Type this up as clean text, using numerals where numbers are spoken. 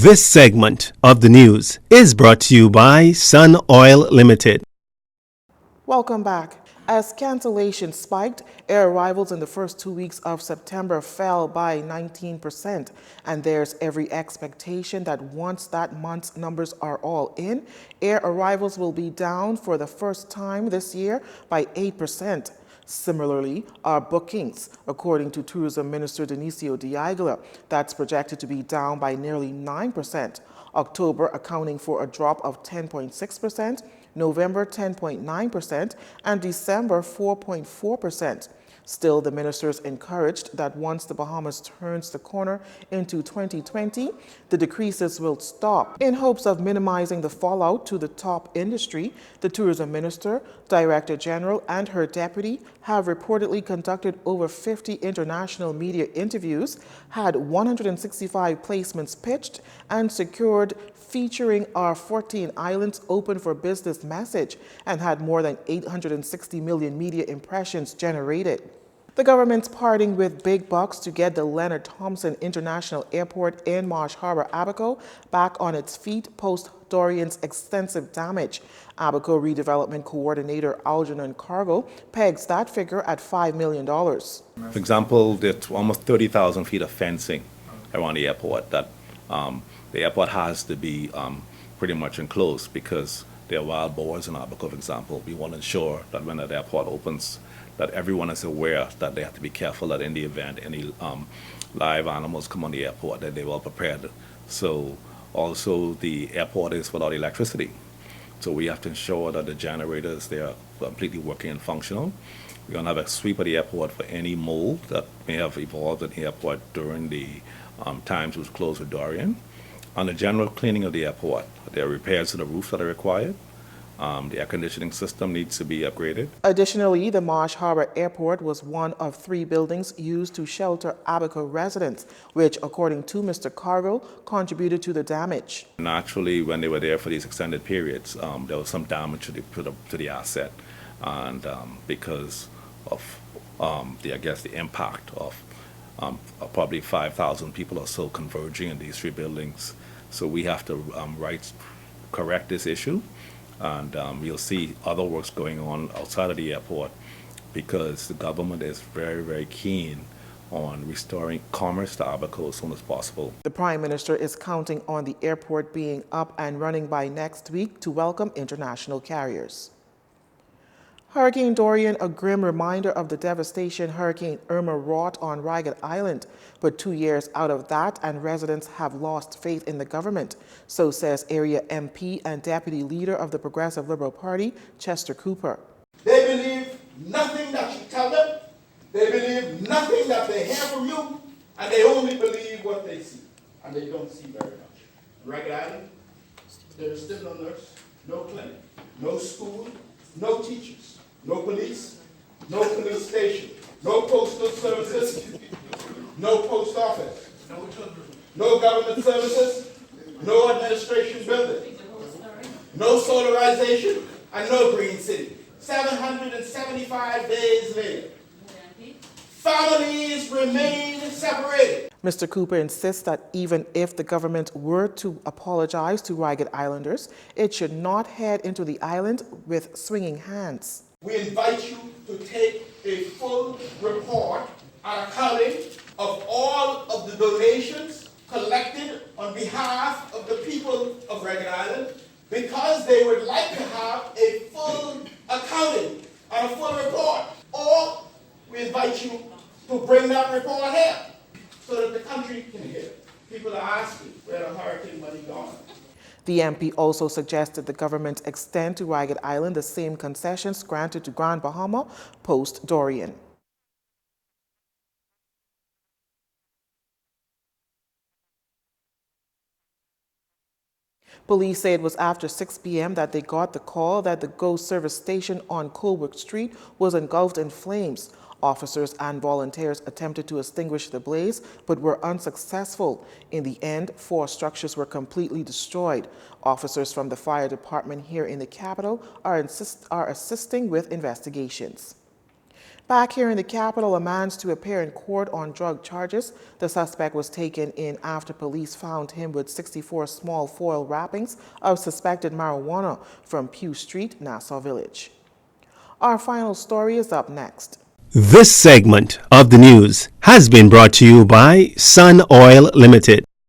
This segment of the news is brought to you by Sun Oil Limited. Welcome back. As cancellations spiked, air arrivals in the first 2 weeks of September fell by 19%, and there's every expectation that once that month's numbers are all in, air arrivals will be down for the first time this year by 8%. Similarly, our bookings, according to Tourism Minister Dionisio Diagla, that's projected to be down by nearly 9%. October accounting for a drop of 10.6%, November 10.9%, and December 4.4%. Still, the ministers encouraged that once the Bahamas turns the corner into 2020, the decreases will stop. In hopes of minimizing the fallout to the top industry, the tourism minister, director general, and her deputy have reportedly conducted over 50 international media interviews, had 165 placements pitched, and secured featuring our 14 islands open for business message, and had more than 860 million media impressions generated. The government's parting with big bucks to get the Leonard Thompson International Airport in Marsh Harbor, Abaco, back on its feet post-Dorian's extensive damage. Abaco Redevelopment Coordinator Algernon Cargo pegs that figure at $5 million. For example, there's almost 30,000 feet of fencing around the airport that the airport has to be pretty much enclosed because there are wild boars in Abaco, for example. We want to ensure that when that airport opens, that everyone is aware that they have to be careful that in the event any live animals come on the airport, that they're well prepared. So also the airport is without electricity. So we have to ensure that the generators, they are completely working and functional. We're going to have a sweep of the airport for any mold that may have evolved in the airport during the times it was closed with Dorian. On the general cleaning of the airport, there are repairs to the roof that are required. The air conditioning system needs to be upgraded. Additionally, the Marsh Harbor Airport was one of 3 buildings used to shelter Abaco residents, which, according to Mr. Cargo, contributed to the damage. Naturally, when they were there for these extended periods, there was some damage to the asset, and because of the impact of probably 5,000 people or so converging in these 3 buildings. So we have to correct this issue. And you'll see other works going on outside of the airport because the government is very, very keen on restoring commerce to Abaco as soon as possible. The Prime Minister is counting on the airport being up and running by next week to welcome international carriers. Hurricane Dorian, a grim reminder of the devastation Hurricane Irma wrought on Ragged Island. But 2 years out of that, and residents have lost faith in the government. So says area MP and deputy leader of the Progressive Liberal Party, Chester Cooper. They believe nothing that you tell them. They believe nothing that they hear from you. And they only believe what they see. And they don't see very much. Ragged Island, there is still no nurse, no clinic, no school, no teachers. No police station, no postal services, no post office, no government services, no administration building, no solarization, and no green city. 775 days later, families remain separated. Mr. Cooper insists that even if the government were to apologize to Ragged Islanders, it should not head into the island with swinging hands. We invite you to take a full report and accounting of all of the donations collected on behalf of the people of Ragged Island because they would like to have a full accounting and a full report. Or we invite you to bring that report here so that the country can hear. People are asking where the hurricane money gone. The MP also suggested the government extend to Ragged Island the same concessions granted to Grand Bahama post-Dorian. Police say it was after 6 p.m. that they got the call that the GO service station on Colebrook Street was engulfed in flames. Officers and volunteers attempted to extinguish the blaze, but were unsuccessful. In the end, 4 structures were completely destroyed. Officers from the fire department here in the capital are assisting with investigations. Back here in the capital, a man's to appear in court on drug charges. The suspect was taken in after police found him with 64 small foil wrappings of suspected marijuana from Pew Street, Nassau Village. Our final story is up next. This segment of the news has been brought to you by Sun Oil Limited.